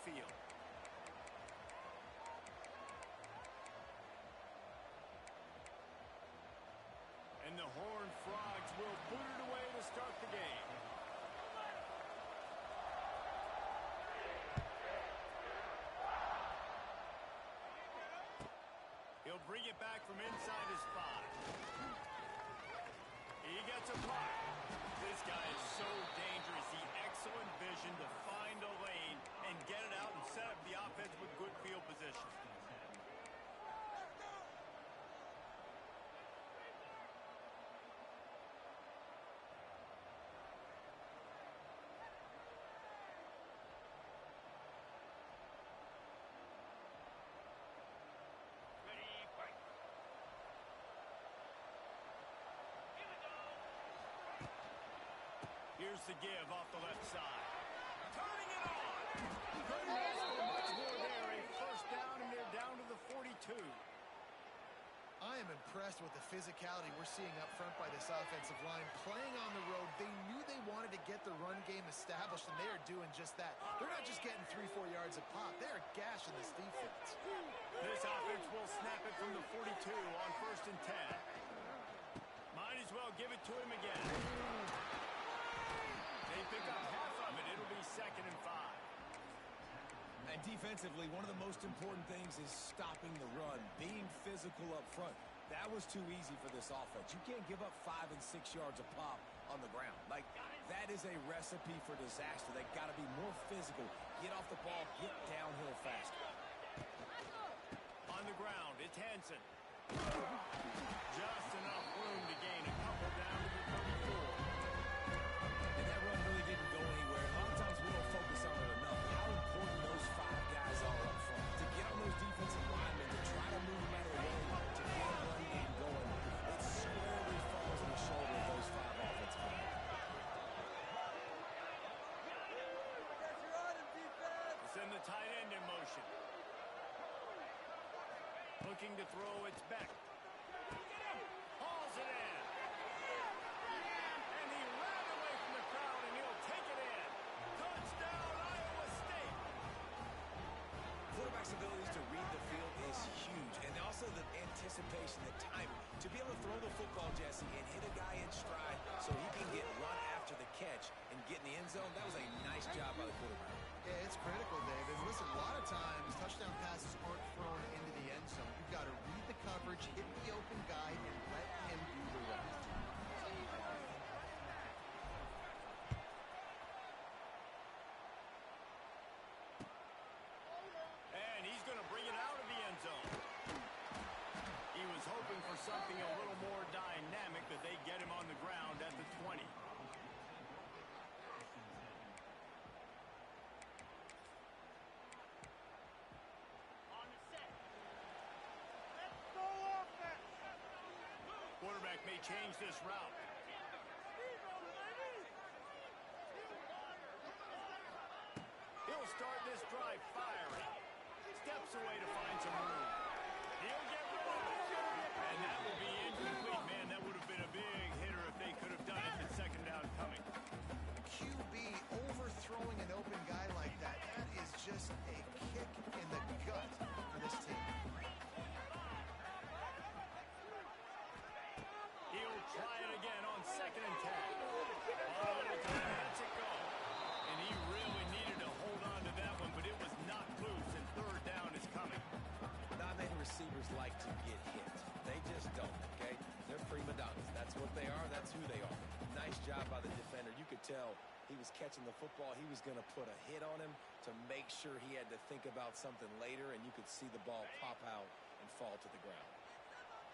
field. And the Horned Frogs will boot it away to start the game. He'll bring it back from inside his 5. He gets a puck. This guy is so dangerous. He excellent vision to find a lane and get it out and set up the offense with good field position. Here's the give off the left side. Turning it on! Couldn't ask for much more there. A first down, and they're down to the 42. I am impressed with the physicality we're seeing up front by this offensive line. Playing on the road, they knew they wanted to get the run game established, and they are doing just that. They're not just getting 3-4 yards a pop. They are gashing this defense. This offense will snap it from the 42 on 1st and 10. Might as well give it to him again. They pick up half of it. It'll be 2nd and 5. And defensively, one of the most important things is stopping the run, being physical up front. That was too easy for this offense. You can't give up 5 and 6 yards a pop on the ground. Like, that is a recipe for disaster. They got to be more physical, get off the ball, get downhill faster. On the ground, it's Hansen. Just enough room to gain a couple down to the 34. Didn't go anywhere. A lot of times we don't focus on it enough. How important those 5 guys are up front. To get on those defensive linemen, to try to move them out of the way, to get a run game going. It squarely falls on the shoulder of those 5 offensive linemen. Send the tight end in motion. Looking to throw, it's Beck. Hauls it in. And he ran away from the crowd, and he'll take it in. Touchdown, Iowa State. Quarterback's abilities to read the field is huge. And also the anticipation, the timing. To be able to throw the football, Jesse, and hit a guy in stride so he can get run after the catch and get in the end zone, that was a nice job by the quarterback. Yeah, it's critical, David. Listen, a lot of times touchdown passes aren't thrown into the end zone. You've got to read the coverage, hit the open guy, and let him do the rest. And he's going to bring it out of the end zone. He was hoping for something a little more dynamic, but they get him on the ground at the 20. Quarterback may change this route. He'll start this drive firing. Steps away to find some room. He'll get rid of it. And that will be incomplete. Man, that would have been a big hitter if they could have done it with 2nd down coming. QB overthrowing an open guy like that, that is just a kick in the gut for this team. He'll try it again on 2nd and 10. Oh, lets it go. And he really needed to hold on to that one, but it was knocked loose, and 3rd down is coming. Not many receivers like to get hit. They just don't, okay? They're prima donnas. That's what they are. That's who they are. Nice job by the defender. You could tell he was catching the football. He was going to put a hit on him to make sure he had to think about something later, and you could see the ball pop out and fall to the ground.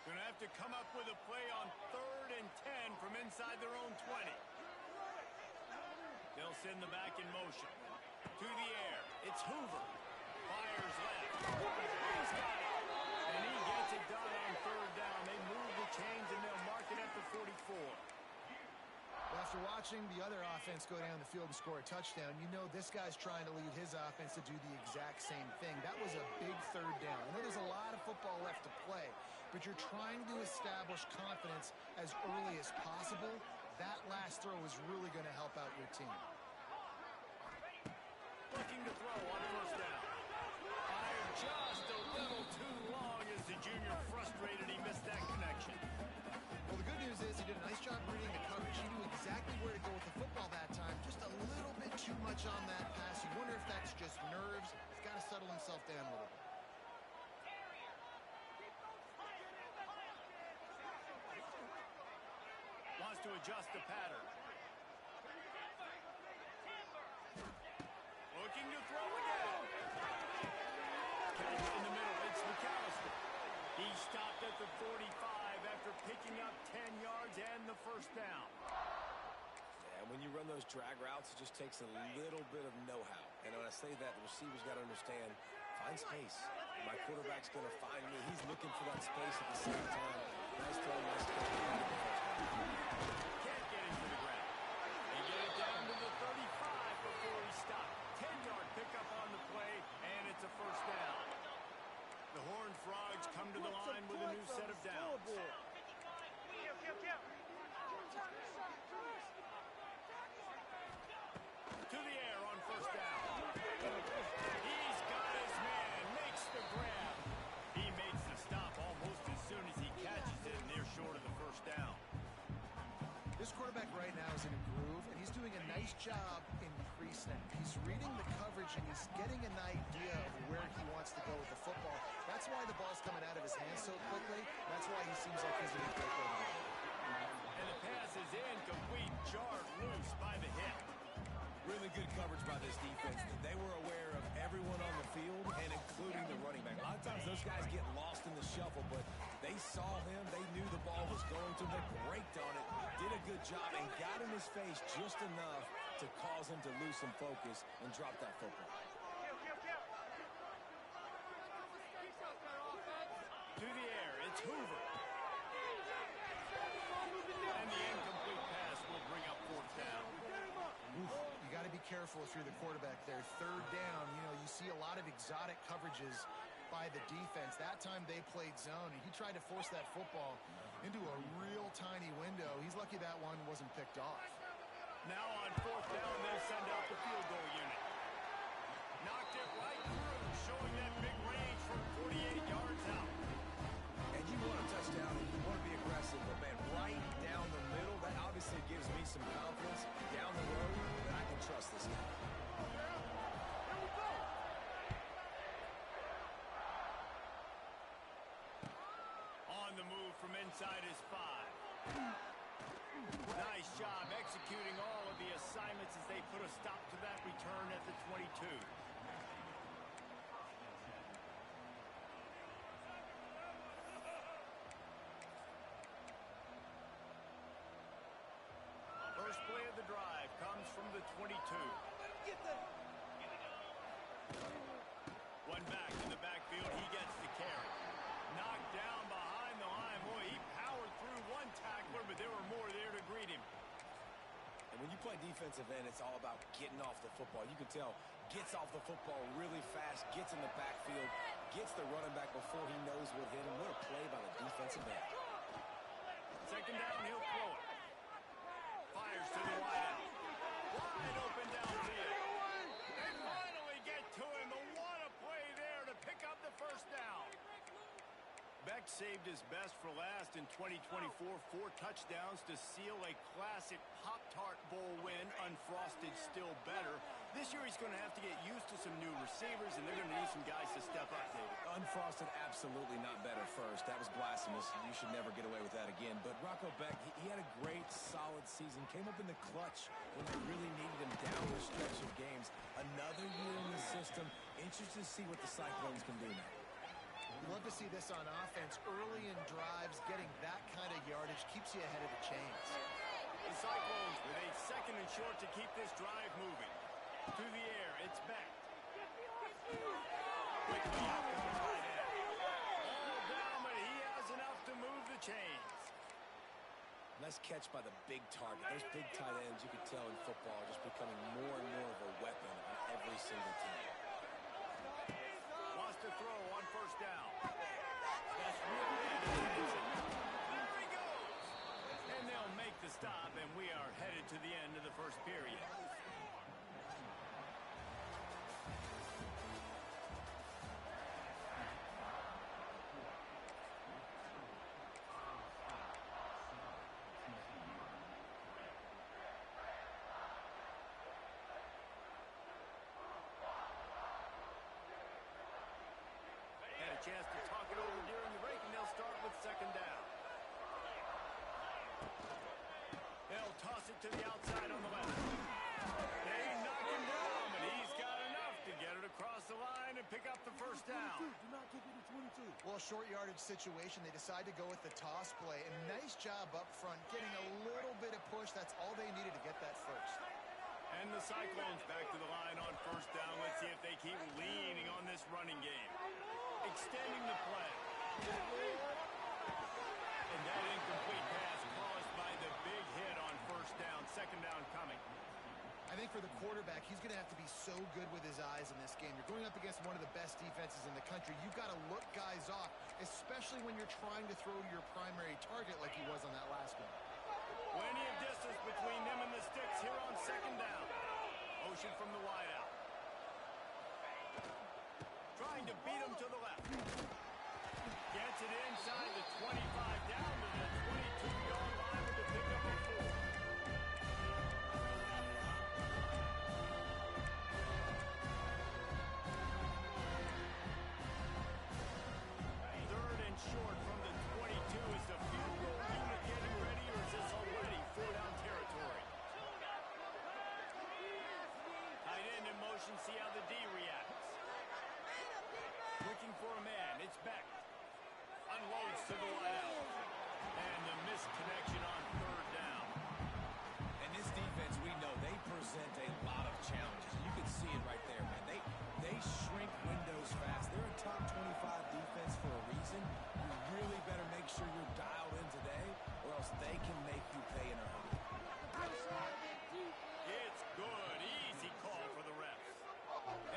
Going to have to come up with a play on 3rd and 10 from inside their own 20. They'll send the back in motion. To the air. It's Hoover. Fires left. He's got it. And he gets it done on 3rd down. They move the chains, and they'll mark it at the 44. After watching the other offense go down the field and score a touchdown, you know this guy's trying to lead his offense to do the exact same thing. That was a big 3rd down. I know there's a lot of football left to play, but you're trying to establish confidence as early as possible. That last throw is really going to help out your team. Looking to throw on 1st down. is he did a nice job reading the coverage. He knew exactly where to go with the football that time. Just a little bit too much on that pass. You wonder if that's just nerves. He's got to settle himself down a little bit. Wants to adjust the pattern. Looking to throw again. Catch in the middle. It's McAllister. He stopped at the 45 after picking up 10 yards and the first down. Yeah, when you run those drag routes, it just takes a little bit of know-how. And when I say that, the receiver's got to understand, find space. My quarterback's going to find me. He's looking for that space at the same time. Nice throw, nice throw. Can't get into the ground. They get it down to the 35 before he stopped. 10-yard pickup on the play, and it's a first down. The Horned Frogs come to the line with a new set of downs. To the air on first down. He's got his man, makes the grab. He makes the stop almost as soon as he catches it, and they're short of the first down. This quarterback right now is in a groove, and he's doing a nice job in pre-snap. He's reading the coverage, and he's getting an idea of where he wants to go with the football. That's why the ball's coming out of his hands so quickly. That's why he seems like he's in a great way. And the pass is incomplete, jarred loose by the hip. Really good coverage by this defense. They were aware of everyone on the field, and including the running back. A lot of times those guys get lost in the shuffle, but they saw him. They knew the ball was going to. They braked on it, did a good job, and got in his face just enough to cause him to lose some focus and drop that football. To the air, it's Hoover. And the incomplete pass will bring up fourth down. You got to be careful if you're the quarterback there. Third down, you see a lot of exotic coverages by the defense. That time they played zone, and he tried to force that football into a real tiny window. He's lucky that one wasn't picked off. Now on fourth down, they'll send out the field goal unit. Knocked it right through, showing that big range from 48 yards out. And you want a touchdown, and you want to be aggressive, but man, right down the middle, that obviously gives me some confidence down the road that I can trust this guy. On the move from inside his 5. Nice job executing all of the assignments as they put a stop to that return at the 22. First play of the drive comes from the 22. One back in the backfield. He gets the carry. Knocked down behind the line. Boy, he powered through one tackler, but there were more there to greet him. And when you play defensive end, it's all about getting off the football. You can tell, gets off the football really fast, gets in the backfield, gets the running back before he knows what hit him. What a play by the defensive end. Second down, he'll throw it. Fires to the wideout. Wide open downfield. They finally get to him. The what a play there to pick up the first down. Beck saved his best for last in 2024. 4 touchdowns to seal a classic Pop-Tart Bowl win. Unfrosted still better. This year he's going to have to get used to some new receivers, and they're going to need some guys to step up, David. Unfrosted, absolutely not better first. That was blasphemous. You should never get away with that again. But Rocco Beck, he had a great, solid season. Came up in the clutch when they really needed him down the stretch of games. Another year in the system. Interested to see what the Cyclones can do now. You love to see this on offense. Early in drives, getting that kind of yardage keeps you ahead of the chains. The Cyclones with a second and short to keep this drive moving. To the air, it's Beck. Quickly out to the tight end. All down, but he has enough to move the chains. Nice catch by the big target. Those big tight ends, you can tell in football, are just becoming more and more of a weapon on every single team. Wants to throw on first down. That's real man. There he goes. And they'll make the stop, and we are headed to the end of the first period. chance to talk it over during the break, and they'll start with second down. They'll toss it to the outside on the left. They knock him down, but he's got enough to get it across the line and pick up the first down. Well, short yardage situation, they decide to go with the toss play. And nice job up front, getting a little bit of push. That's all they needed to get that first. And the Cyclones back to the line on first down. Let's see if they keep leaning on this running game. Extending the play. And that incomplete pass caused by the big hit on first down. Second down coming. I think for the quarterback, he's going to have to be so good with his eyes in this game. You're going up against one of the best defenses in the country. You've got to look guys off, especially when you're trying to throw to your primary target like he was on that last one. Plenty of distance between them and the sticks here on second down. Motion from the wideout. Trying to beat him to the left. Gets it inside the 25, down to the 22-yard line with the pickup of 4. Short from the 22. Is the field goal unit getting ready, or is this already 4-down territory? Tight end in motion, see how the D reacts. Looking for a man, it's Beck. Unloads to the wideout. And the missed connection on third down. And this defense, we know, they present a lot of challenges. You can see it right there, man. They shrink windows fast. They're a top 25 defense for a reason. You really better make sure you're dialed in today, or else they can make you pay in a hurry. It's good. Easy call for the refs.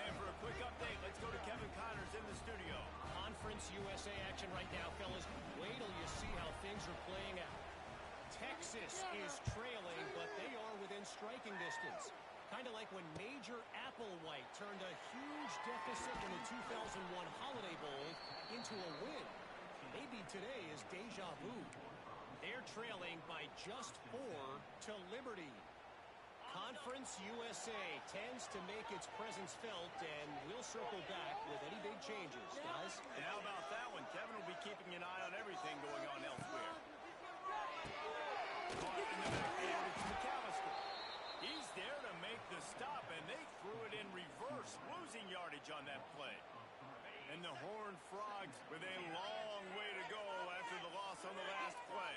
And for a quick update, let's go to Kevin Connors in the studio. Conference USA action right now, fellas. Wait till you see how things are playing out. Texas is trailing, but they are within striking distance. Kind of like when Major Applewhite turned a huge deficit in the 2001 Holiday Bowl into a win. Maybe today is deja vu. They're trailing by just 4 to Liberty. Conference USA tends to make its presence felt, and we'll circle back with any big changes, guys. And how about that one? Kevin will be keeping an eye on everything going on elsewhere. Caught in the backfield, it's McAllister. He's there to make the stop, and they threw it in reverse, losing yardage on that play. And the Horned Frogs with a long way to go after the loss on the last play.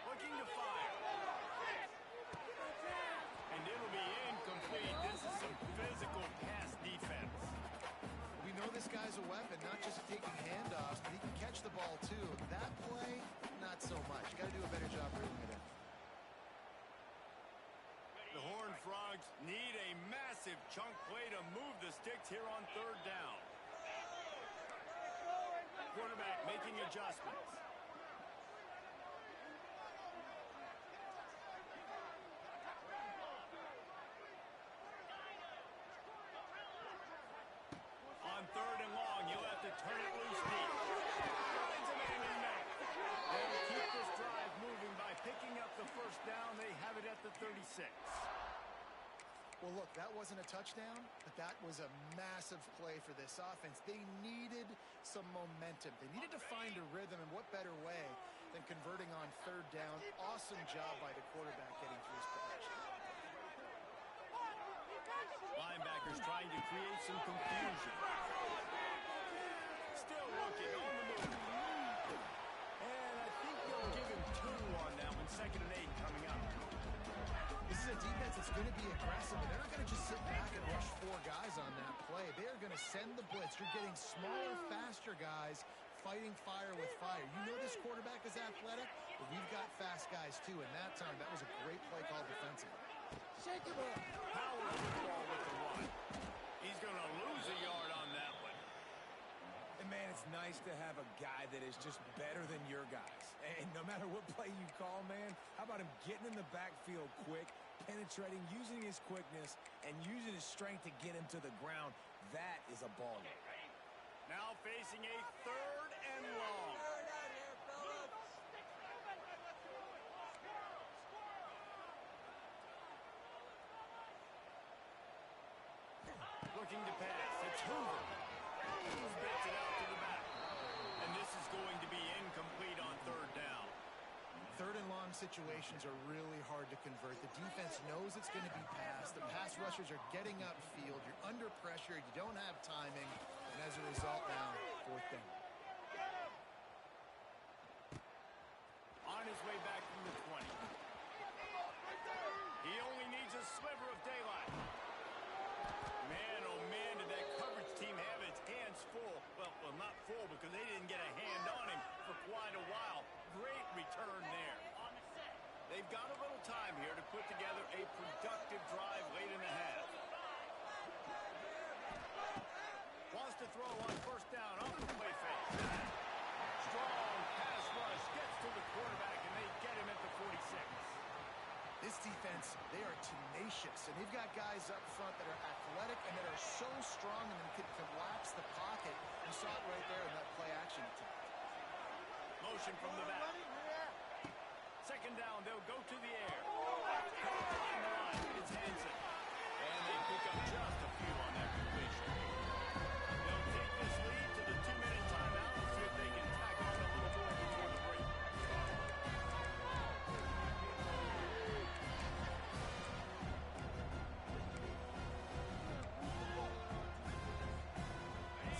Looking to fire. And it'll be incomplete. This is some physical pass defense. We know this guy's a weapon, not just taking handoffs, but he can catch the ball too. That play, not so much. You got to do a better job reading it in. The Horned Frogs need a massive chunk play to move the sticks here on third down. Quarterback making adjustments. On third and long, you'll have to turn it loose deep. Finds a man in Mack. They'll keep this drive moving by picking up the first down. They have it at the 36. Well, look, that wasn't a touchdown, but that was a massive play for this offense. They needed some momentum. They needed to find a rhythm, and what better way than converting on third down. Awesome job by the quarterback getting through his protection. Linebackers trying to create some confusion. Still looking on the move. And I think they'll give him 2 on that one. 2nd and 8 coming up. This is a defense that's going to be aggressive, and they're not going to just sit back and rush 4 guys on that play. They are going to send the blitz. You're getting smaller, faster guys fighting fire with fire. You know this quarterback is athletic, but we've got fast guys too, and that time that was a great play call defensively. Shake him up. Power football with the run. He's going to lose a yard on that one. And, man, it's nice to have a guy that is just better than your guys. And no matter what play you call, man, how about him getting in the backfield quick, penetrating, using his quickness, and using his strength to get him to the ground? That is a ball game. Now facing a 3rd and long. Looking to pass. It's Hoover. Spits it out to the back. And this is going to be incomplete on third down. Third and long situations are really hard to convert. The defense knows it's going to be passed. The pass rushers are getting upfield. You're under pressure. You don't have timing. And as a result now, fourth down. On his way back from the 20. He only needs a sliver of daylight. Man, oh man, did that coverage team have its hands full. Well, not full because they didn't get a hand on him for quite a while. Great return there. They've got a little time here to put together a productive drive late in the half. Wants to throw on first down off the play fake. Strong pass rush gets to the quarterback, and they get him at the 46. This defense, they are tenacious, and they've got guys up front that are athletic and that are so strong and can collapse the pocket. You saw it right there in that play action attack. Motion from the back. Second down, they'll go to the air. Caught on the line. It's Hansen. And they pick up just a few on that completion. They'll take this lead to the 2-minute timeout and see if they can tack on a little more before the break.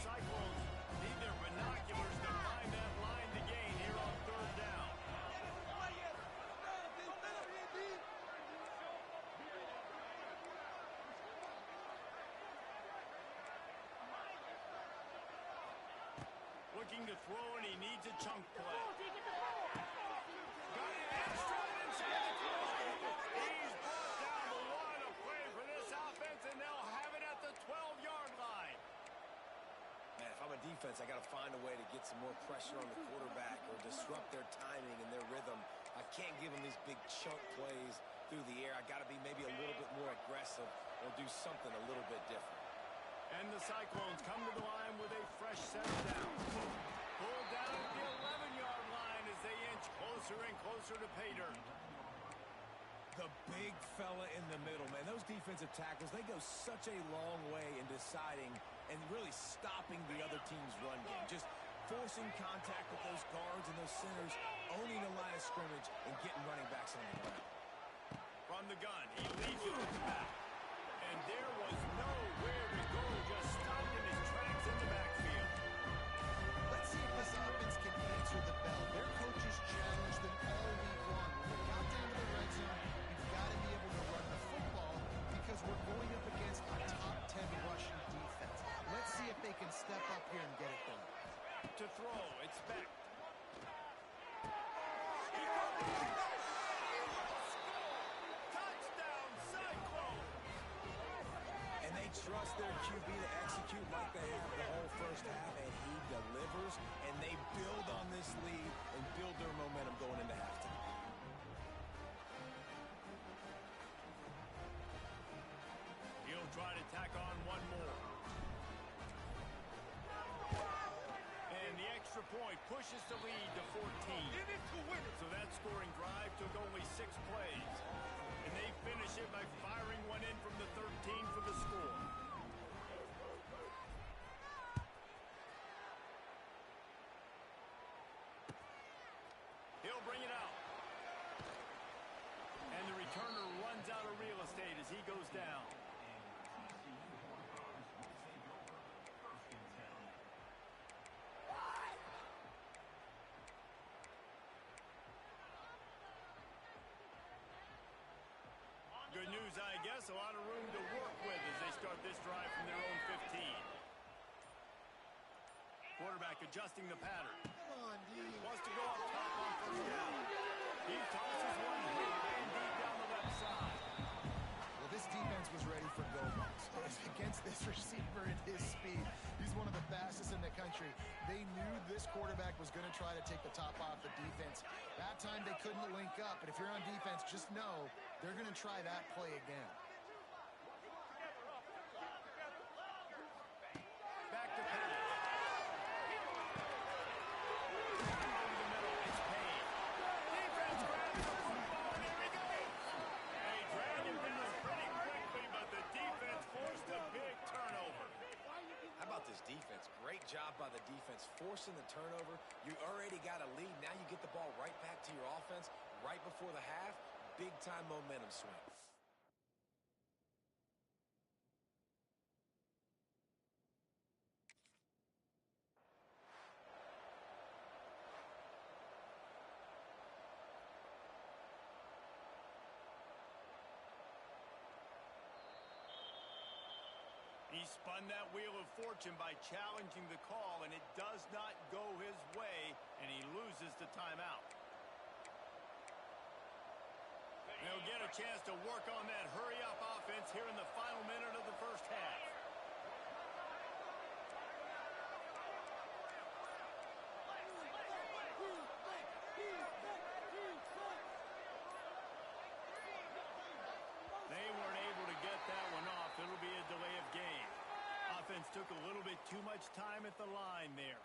Cyclones need their binoculars to find that line to gain here on third down. Looking to throw, and he needs a chunk play. Got it in stride inside the 12. He's brought down the one. A play for this offense, and they'll have it at the 12-yard line. Man, if I'm a defense, I got to find a way to get some more pressure on the quarterback or disrupt their timing and their rhythm. I can't give them these big chunk plays through the air. I got to be maybe a little bit more aggressive or do something a little bit different. And the Cyclones come to the line with a fresh set of downs. Pulled down at the 11-yard line as they inch closer and closer to pay dirt. The big fella in the middle, man. Those defensive tackles, they go such a long way in deciding and really stopping the other team's run game. Just forcing contact with those guards and those centers, owning the line of scrimmage, and getting running backs on the ground. From the gun, he leads it with his back. And there was nowhere to go, just stopped in his tracks in the backfield. Let's see if this offense can answer the bell. Their coaches challenged them all week long. When they got down to the red zone, you've got to be able to run the football because we're going up against a top 10 rushing defense. Let's see if they can step up here and get it done. To throw, it's Beck. Touchdown, Cyclone! And they trust their QB to execute like they have the whole first half, and he delivers, and they build on this lead and build their momentum going into halftime. He'll try to tack on one more. And the extra point pushes the lead to 14. So that scoring drive took only 6 plays. And they finish it by firing one in from the 13 for the score. He'll bring it out. And the returner runs out of real estate as he goes down. Good news, I guess. A lot of room to work with as they start this drive from their own 15. Quarterback adjusting the pattern. Come on, D. Wants to go up top on first down. He tosses one big man deep down the left side. Well, this defense was ready for go balls. Against this receiver at his speed, he's one of the fastest in the country. They knew this quarterback was going to try to take the top off the defense. That time they couldn't link up, but if you're on defense, just know they're going to try that play again. Back to pass. Over the middle, it's Payne. Defense grabs the football, and here he goes. They drag him down pretty quickly, but the defense forced a big turnover. job by the defense, forcing the turnover. You already got a lead. Now you get the ball right back to your offense right before the half. Big-time momentum swing. He spun that wheel of fortune by challenging the call, and it does not go his way, and he loses the timeout. They'll get a chance to work on that hurry-up offense here in the final minute of the first half. They weren't able to get that one off. It'll be a delay of game. Offense took a little bit too much time at the line there.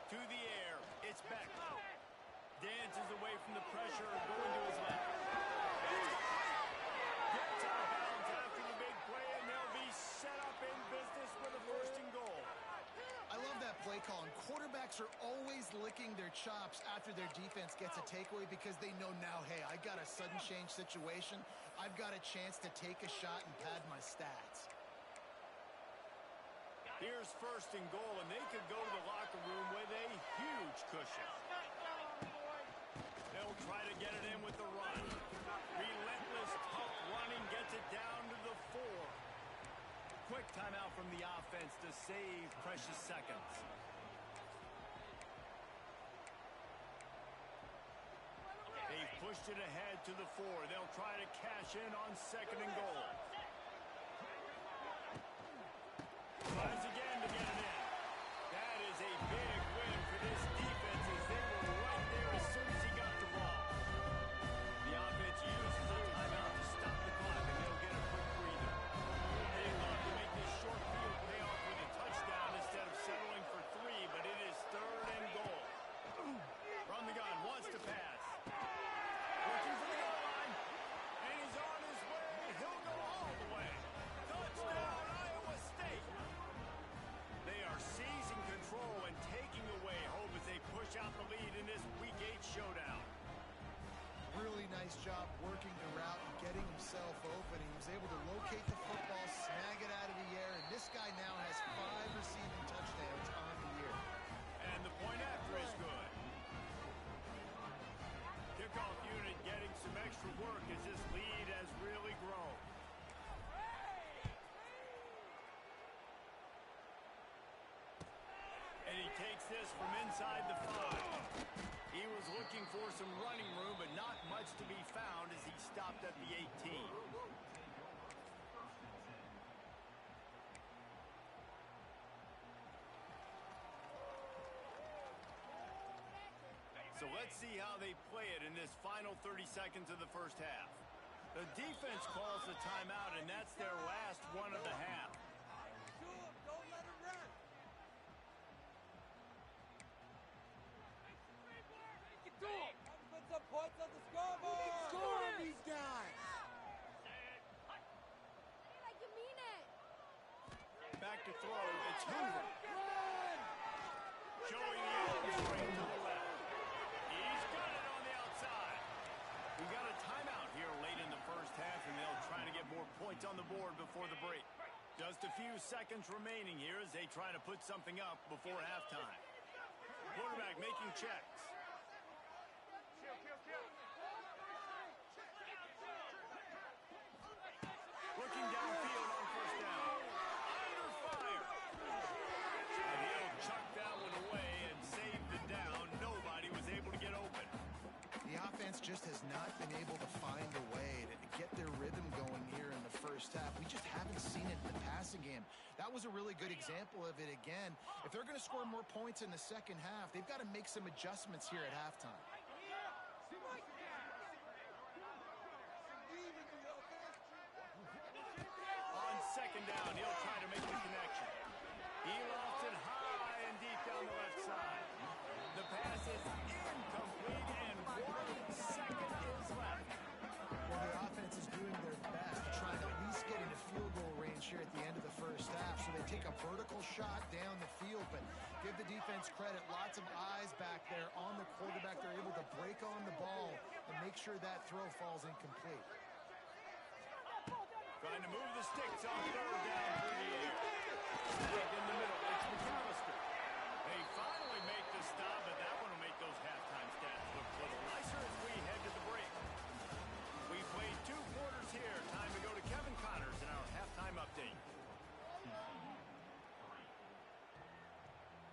To the air. It's back. Dances away from the pressure, going to his left. Gets out of bounds after the big play, and they'll be set up in business with a first and goal. I love that play call. And quarterbacks are always licking their chops after their defense gets a takeaway because they know now, hey, I got a sudden change situation. I've got a chance to take a shot and pad my stats. Here's first and goal, and they could go to the locker room with a huge cushion. They'll try to get it in with the run. Relentless, tough running gets it down to the 4. Quick timeout from the offense to save precious seconds. They've pushed it ahead to the 4. They'll try to cash in on second and goal. Tries again to get it in. That is a big win for this defense as they were right there as soon as he got the ball. The offense uses a timeout to stop the clock, and they'll get a quick breather. They love to make this short field pay off with a touchdown instead of settling for 3, but it is third and goal. From the gun, wants to pass. Looking for the goal line, and he's on his way. He'll go all the way. Touchdown, Iowa State. They are seizing control and taking away hope as they push out the lead in this Week 8 showdown. Really nice job working the route and getting himself open. He was able to locate the football, snag it out of the air, and this guy now has 5 receiving touchdowns on the year. And the point after is good. Kickoff unit getting some extra work as this lead has really grown. And he takes this from inside the 5. He was looking for some running room, but not much to be found as he stopped at the 18. So let's see how they play it in this final 30 seconds of the first half. The defense calls the timeout, and that's their last one of the half. Don't let him run. Do it. Put some points on the scoreboard. Score on these guys. Like you mean it. Back to throw. It's Hoover. Showing the arm straight to the left. He's got it on the outside. We got a timeout here late in the first half, and they'll try to get more points on the board before the break. Just a few seconds remaining here as they try to put something up before halftime. Quarterback making checks. Looking downfield on first down. Under fire. And he'll chuck that one away and save the down. Nobody was able to get open. The offense just has not been able to find a way to get their rhythm going here in the first half. We just haven't seen it in the passing game. That was a really good example of it again. If they're going to score more points in the second half, they've got to make some adjustments here at halftime. On second down, he'll try to make the connection. He lofts it high and deep down the left side. The pass is incomplete, and 1 second is left. Well, the offense is doing their best to try and at least get into field goal range here at the end of the first half. So they take a vertical shot down the field, but give the defense credit. Lots of eyes back there on the quarterback. They're able to break on the ball and make sure that throw falls incomplete. Trying to move the sticks on third down through the air. Snag in the middle. It's McAllister. They finally make the stop, but that one will make those halftime stats look a little nicer as we head to the break. We played 2 quarters here. Time to go to Kevin Connors in our halftime update.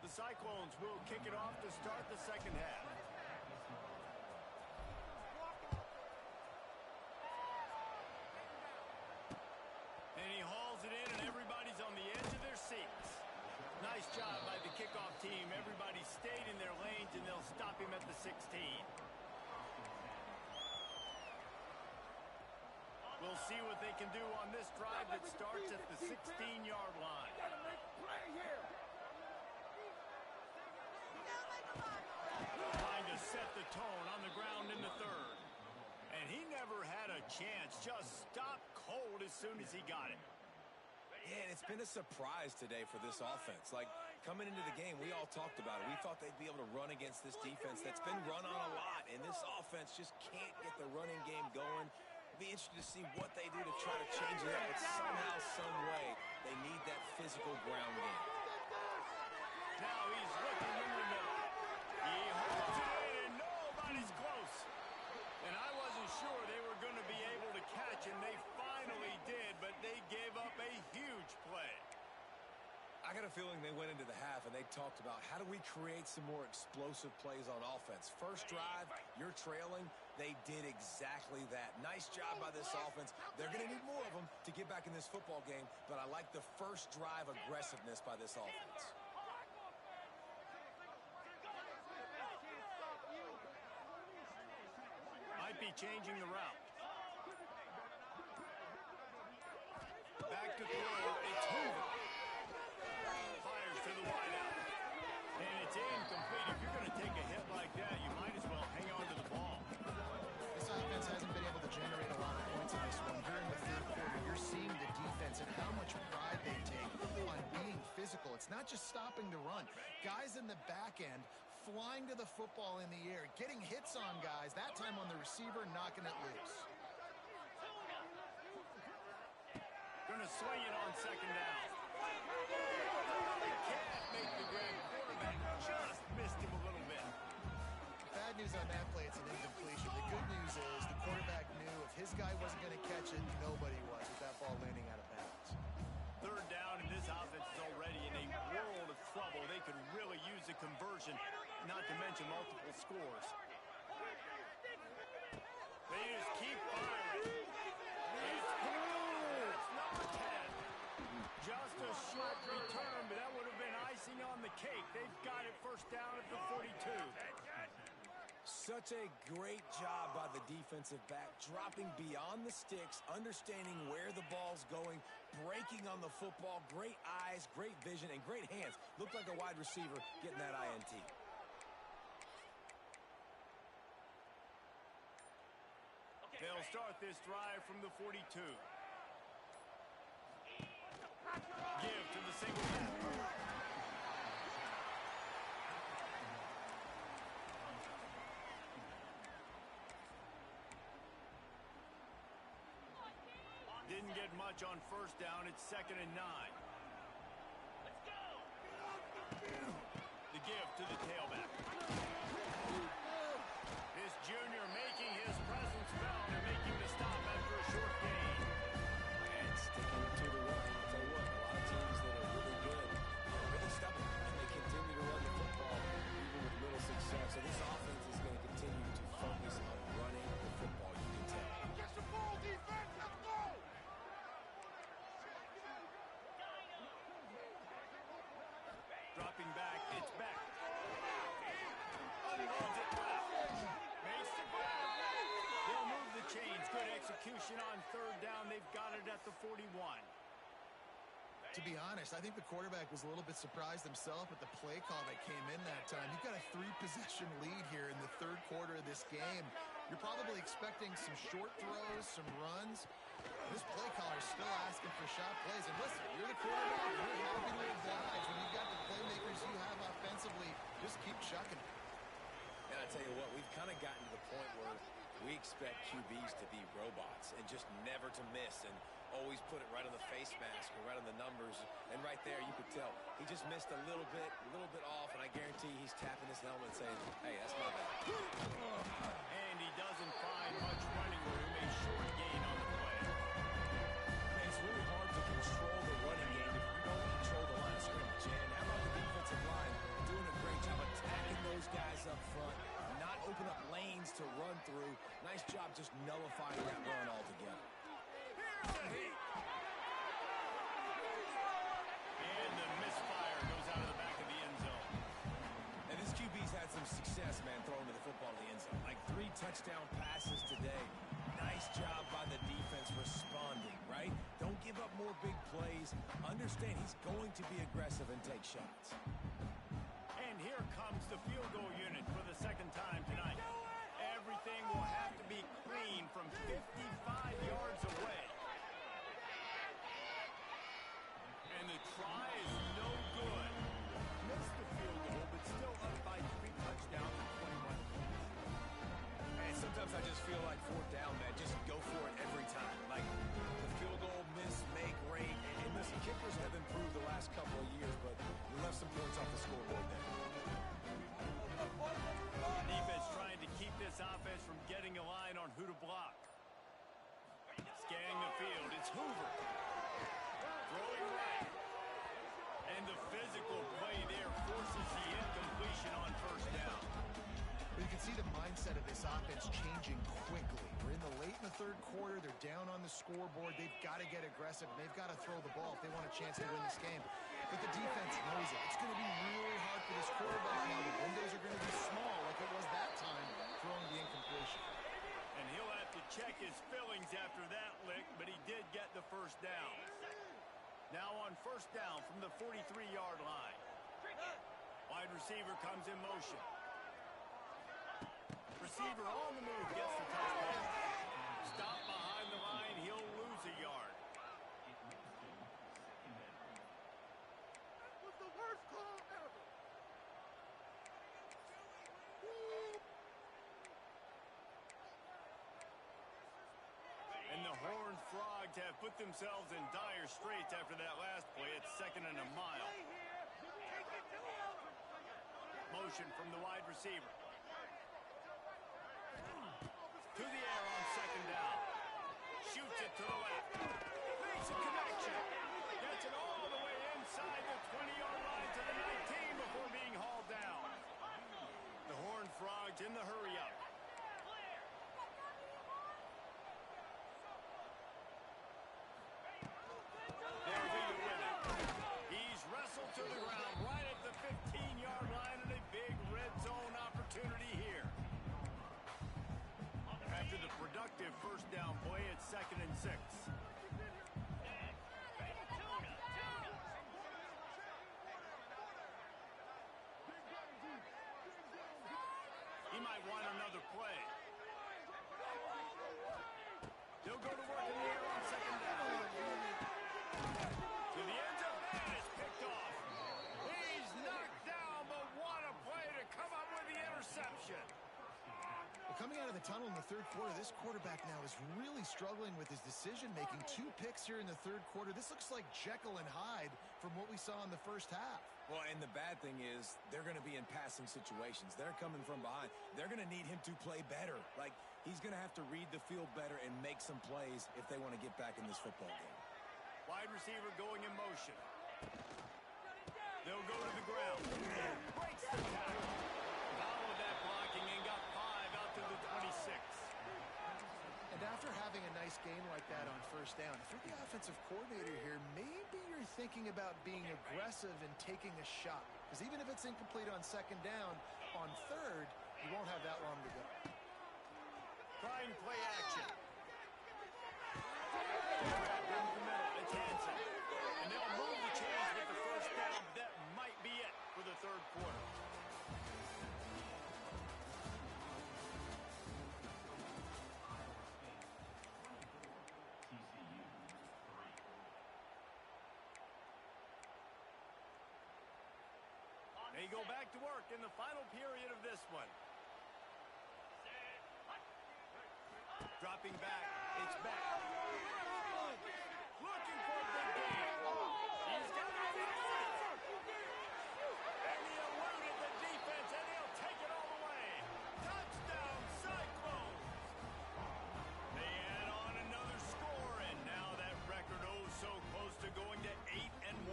The Cyclones will kick it off to start the second half. And he hauls it in, and everybody's on the edge of their seats. Nice job by the kickoff team. Everybody stayed in their lanes, and they'll stop him at the 16. We'll see what they can do on this drive that starts at the 16-yard line. Trying to set the tone on the ground in the third. And he never had a chance. Just stopped cold as soon as he got it. Yeah, and it's been a surprise today for this offense. Like, coming into the game, we all talked about it. We thought they'd be able to run against this defense that's been run on a lot, and this offense just can't get the running game going. It'll be interesting to see what they do to try to change it up, but somehow, some way, they need that physical ground game. Now he's looking in the middle. He holds it in, and nobody's close. And I wasn't sure they were going to be able to catch him. They finally did, but they gave up a huge play. I got a feeling they went into the half and they talked about how do we create some more explosive plays on offense. First drive, you're trailing. They did exactly that. Nice job by this offense. They're going to need more of them to get back in this football game, but I like the first drive aggressiveness by this offense. Might be changing the route. Back to throw. It's Hoover. Fires to the wideout. And it's incomplete. If you're going to take a hit like that, you might as well hang on to the ball. This offense hasn't been able to generate a lot of points in this one. Here in the third quarter, you're seeing the defense and how much pride they take on being physical. It's not just stopping the run. Guys in the back end flying to the football in the air, getting hits on guys, that time on the receiver, knocking it loose. Going to swing it on second down. They can't make the grab. Quarterback just missed him a little bit. Bad news on that play, it's an incompletion. The good news is the quarterback knew if his guy wasn't going to catch it, nobody was with that ball landing out of bounds. Third down, and this offense is already in a world of trouble. They could really use a conversion, not to mention multiple scores. They just keep firing. It's picked off. That's number 10. Just a short return, but that would have been icing on the cake. They've got it first down at the 42. Such a great job by the defensive back, dropping beyond the sticks, understanding where the ball's going, breaking on the football, great eyes, great vision, and great hands. Looked like a wide receiver getting that INT. They'll start this drive from the 42. Give to the single back. Didn't get much on first down. It's 2nd and 9. The give to the tailback. This junior making his presence felt and making the stop after a short gain. And sticking to the run. I'll tell you what, a lot of teams that are really good are really stubborn, and they continue to run the football even with little success. So this offense is going to continue to focus on running the football, you can tell. Get the ball, defense, let's go! Dropping back, it's back. Unloads it left. Makes the grab. They'll move the chains. Good execution on third down. They've got it at the 41. To be honest, I think the quarterback was a little bit surprised himself at the play call that came in that time. You've got a 3-possession lead here in the third quarter of this game. You're probably expecting some short throws, some runs. This play caller is still asking for shot plays. And listen, you're the quarterback. You're happy to oblige. When you've got the playmakers you have offensively, just keep chucking it. And I tell you what, we've kind of gotten to the point where we expect QBs to be robots and just never to miss and always put it right on the face mask or right on the numbers. And right there, you could tell he just missed a little bit off, and I guarantee he's tapping his helmet saying, hey, that's my bad. And he doesn't find much running room. A short gain on the play. Man, it's really hard to control the running game if you don't control the line of scrimmage. And how about the defensive line doing a great job attacking those guys up front, not open up lanes to run through. Nice job just nullifying that run altogether. And the misfire goes out of the back of the end zone. And this QB's had some success, man, throwing the football to the end zone. Like 3 touchdown passes today. Nice job by the defense responding, right? Don't give up more big plays. Understand he's going to be aggressive and take shots. And here comes the field goal unit for the second time tonight. Everything will have to be clean from 55 yards away. And the try is no good. Missed the field goal, but still up by 3 touchdowns and 21 points. And sometimes I just feel like fourth down, man, just go for it every time. Like the field goal miss, make rate. And listen, kickers have improved the last couple of years, but we left some points off the scoreboard there. Defense trying to keep this offense from getting a line on who to block. Scanning the field, it's Hoover. Throwing right. And the physical play there forces the incompletion on first down. But you can see the mindset of this offense changing quickly. We're in the late in the third quarter. They're down on the scoreboard. They've got to get aggressive. And they've got to throw the ball if they want a chance to win this game. But the defense knows it. It's going to be really hard for this quarterback now. The windows are going to be small like it was that time throwing the incompletion. And he'll have to check his fillings after that lick, but he did get the first down. Now on first down from the 43-yard line. Wide receiver comes in motion. Receiver on the move gets the touchdown. Stop behind the line, he'll lose a yard. That was the worst call ever. And the Horned Frogs have put themselves in dire straits after that last play. It's 2nd and a mile. Motion from the wide receiver. To the air on 2nd down. Shoots it to the left. Makes a connection. Gets it all the way inside the 20-yard line to the 19 before being hauled down. The Horned Frogs in the hurry-up. They'll lead it with it. He's wrestled to the ground right at the 15-yard line and a big red zone opportunity here. After the productive first down play, it's 2nd and 6. He might want another play. They'll go to work in the air on 2nd down. To the end zone, and it's picked off. He's knocked down, but what a play to come up with the interception. Well, coming out of the tunnel in the third quarter, this quarterback now is really struggling with his decision-making. 2 picks here in the third quarter. This looks like Jekyll and Hyde from what we saw in the first half. Well, and the bad thing is they're going to be in passing situations. They're coming from behind. They're going to need him to play better. Like, he's going to have to read the field better and make some plays if they want to get back in this football game. Wide receiver going in motion. They'll go to the ground. Breaks the tackle. Followed that blocking and got 5 out to the 26. And after having a nice game like that on first down, if you're the offensive coordinator here, maybe you're thinking about being aggressive and taking a shot. Because even if it's incomplete on 2nd down, on 3rd, you won't have that long to go. Trying play action. Grab in the middle. It's Hansen. And they'll move the They go back to work in the final period of this one. Dropping back. It's back. Looking for a big game. He's got it. And he eluded the defense, and he'll take it all the way. Touchdown, Cyclones. They add on another score, and now that record so close to going to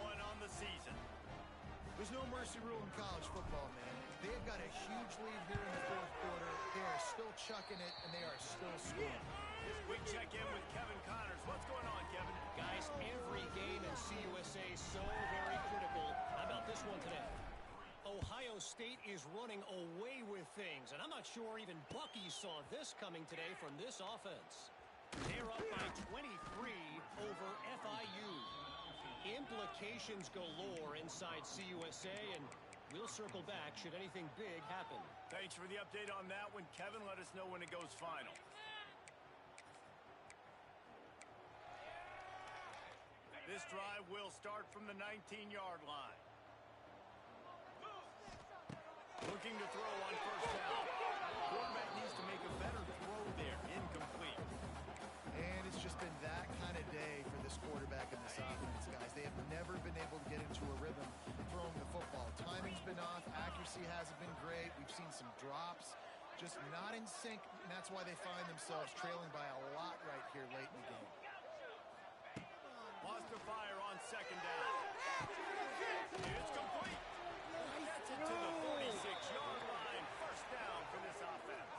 8-1 on the season. There's no mercy rule in college football, man. They've got a huge lead here in the fourth quarter. They are still chucking it, and they are still scoring. We check in with Kevin Connors. What's going on, Kevin? Guys, every game in CUSA is so very critical. How about this one today? Ohio State is running away with things, and I'm not sure even Bucky saw this coming today from this offense. They're up by 23 over FIU. Implications galore inside CUSA, and we'll circle back should anything big happen. Thanks for the update on that one, Kevin. Let us know when it goes final. This drive will start from the 19-yard line. Looking to throw on first down. Quarterback needs to make a better throw there. Incomplete. And it's just been that kind of day for this quarterback and this offense, guys. They have never been able to get into a rhythm throwing the football. Timing's been off. Accuracy hasn't been great. We've seen some drops. Just not in sync, and that's why they find themselves trailing by a lot right here late in the game. Lost to fire on second down. It's complete. Gets it to the 46-yard line. First down for this offense.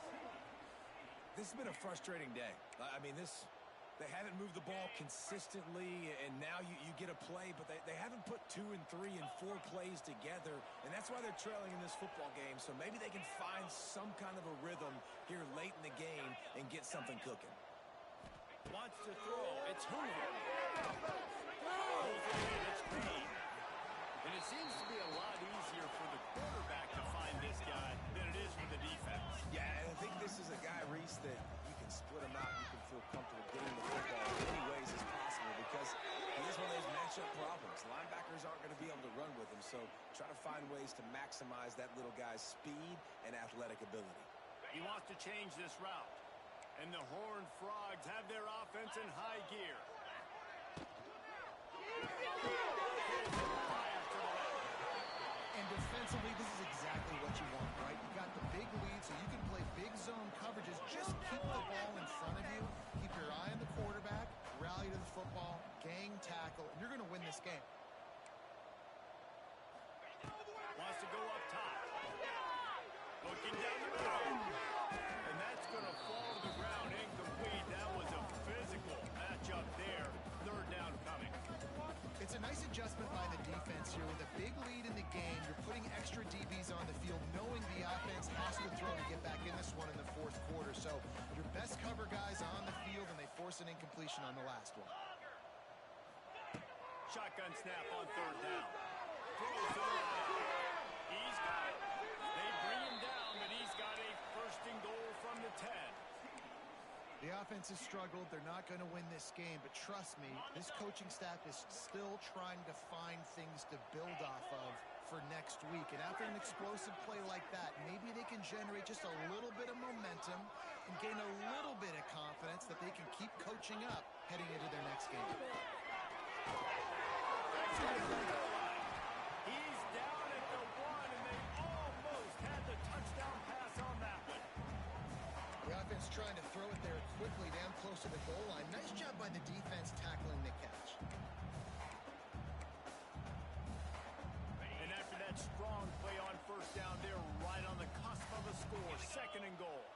This has been a frustrating day. I mean, they haven't moved the ball consistently, and now you get a play, but they haven't put 2 and 3 and 4 plays together, and that's why they're trailing in this football game. So maybe they can find some kind of a rhythm here late in the game and get something cooking. Wants to throw. It's Hoover. Pulls it in. It's Green. And it seems to be a lot easier for the quarterback to find this guy than it is for the defense. Yeah, and I think this is a guy, Reese, that you can split him out. You can feel comfortable getting the football in any ways as possible because he is one of those matchup problems. Linebackers aren't going to be able to run with him, so try to find ways to maximize that little guy's speed and athletic ability. He wants to change this route. And the Horned Frogs have their offense in high gear. And defensively, this is exactly what you want, right? You got the big lead, so you can play big zone coverages. Just keep the ball in front of you. Keep your eye on the quarterback. Rally to the football. Gang tackle. And you're going to win this game. Wants to go up top. Looking down the middle. And that's going to fall to the ground incomplete. That was a physical matchup there. Third down coming. It's a nice adjustment by the defense here. With a big lead in the game, you're putting extra DBs on the field, knowing the offense has to throw to get back in this one in the fourth quarter. So your best cover guys on the field, and they force an incompletion on the last one. Shotgun snap on third down. Throws to the right. He's got it. They bring him down, but he's got a first and goal from the 10. The offense has struggled. They're not going to win this game, but trust me, this coaching staff is still trying to find things to build off of for next week. And after an explosive play like that, maybe they can generate just a little bit of momentum and gain a little bit of confidence that they can keep coaching up heading into their next game. He's down at the 1, and they almost had the touchdown pass on that one. The offense trying to throw it there quickly down close to the goal line. Nice job by the defense tackling the catch. And after that strong play on first down, they're right on the cusp of a score. Second and goal.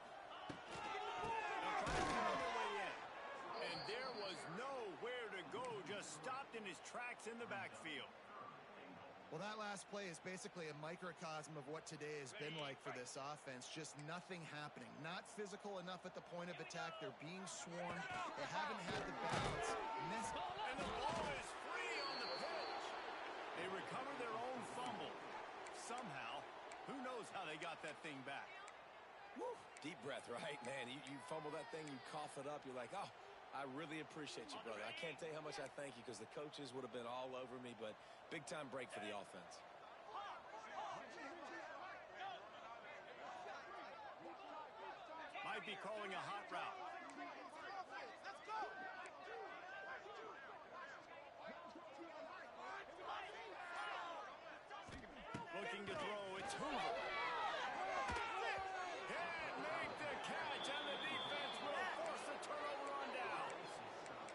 Now trying to come all the way in. And there was nowhere to go. Just stopped in his tracks in the backfield. Well, that last play is basically a microcosm of what today has been like for this offense. Just nothing happening. Not physical enough at the point of attack. They're being swarmed. They haven't had the balance. And the ball is free on the pitch. They recover their own fumble. Somehow, who knows how they got that thing back. Woo. Deep breath, right? Man, you fumble that thing, you cough it up. You're like, oh, I really appreciate you, brother. I can't tell you how much I thank you because the coaches would have been all over me, but big-time break for the offense. might be calling a hot route. Looking to throw, it's Hoover. Can't make the catch, and the defense will force a turnover on downs.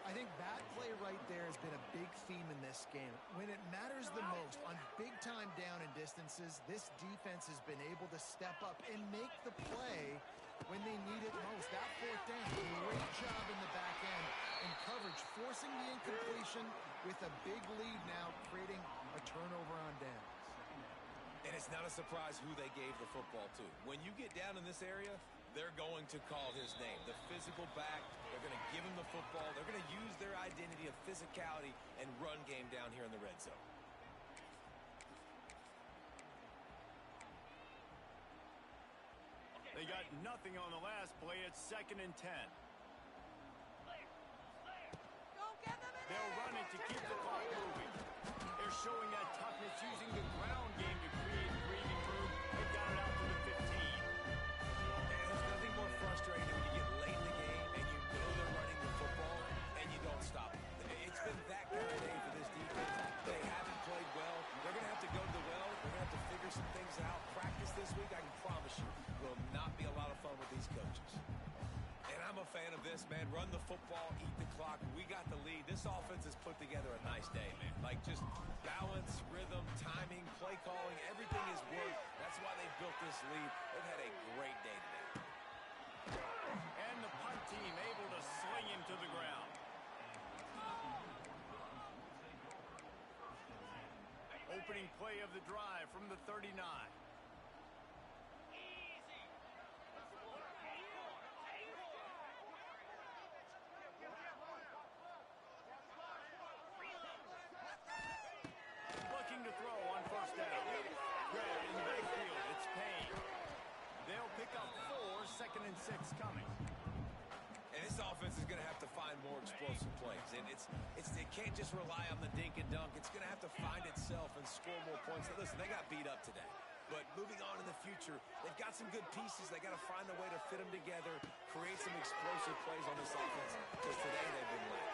I think that play right there has been a big theme in this game. When it matters the most, on big-time down and distances, this defense has been able to step up and make the play when they need it most. That fourth down, great job in the back end and coverage, forcing the incompletion with a big lead now, creating a turnover on downs. And it's not a surprise who they gave the football to. When you get down in this area, they're going to call his name. The physical back, they're going to give him the football. They're going to use their identity of physicality and run game down here in the red zone. They got nothing on the last play. It's 2nd and 10. They'll run it to keep the clock moving. They're showing that toughness using the ground game to create breathing room. They got it out to the 15. And there's nothing more frustrating when you get late in the game and you know they're running the football and you don't stop them. It's been that kind of day for this defense. They haven't played well. They're going to have to go to the well. They're going to have to figure some things out. Practice this week, I can promise you, will not be a lot of fun with these coaches. And I'm a fan of this, man. Run the football, eat the clock. We got the lead. This offense has put together a nice day, man. Like just balance, rhythm, timing, play calling, everything is worked. That's why they built this lead. They've had a great day today. And the punt team able to sling him to the ground. Opening play of the drive from the 39. Looking to throw on 1st down. Grab in the backfield. It's Payne. They'll pick up 4, 2nd and 6 coming. And this offense is going to have to find more explosive plays. And it can't just rely on the dink and dunk. It's going to have to find itself and score more points. Now, listen, they got beat up today. But moving on in the future, they've got some good pieces. They got to find a way to fit them together, create some explosive plays on this offense, because today they've been late.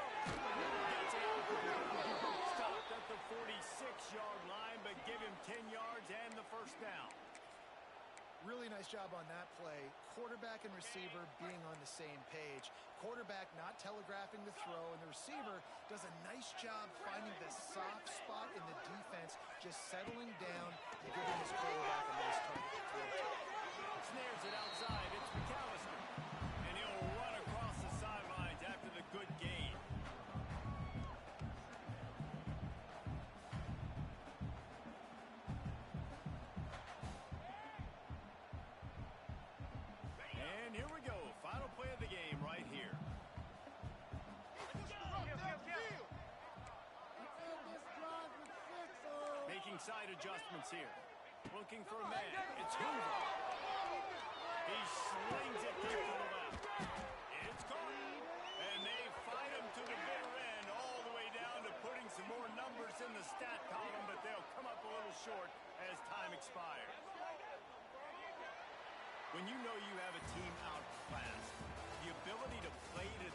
Stopped at the 46-yard line, but give him 10 yards and the 1st down. Really nice job on that play. Quarterback and receiver being on the same page. Quarterback not telegraphing the throw, and the receiver does a nice job finding the soft spot in the defense, just settling down and giving his quarterback a nice target to throw to. Snares it outside. It's McAllister. And he'll run across the sidelines after the good gain. And here we go. Final play of the game right here. Making side adjustments here. Looking for a man. It's Hoover. He slings it deep to the left. It's caught. And they fight him to the bitter end all the way down to putting some more numbers in the stat column, but they'll come up a little short as time expires. When you know you have a team outclassed, the ability to play to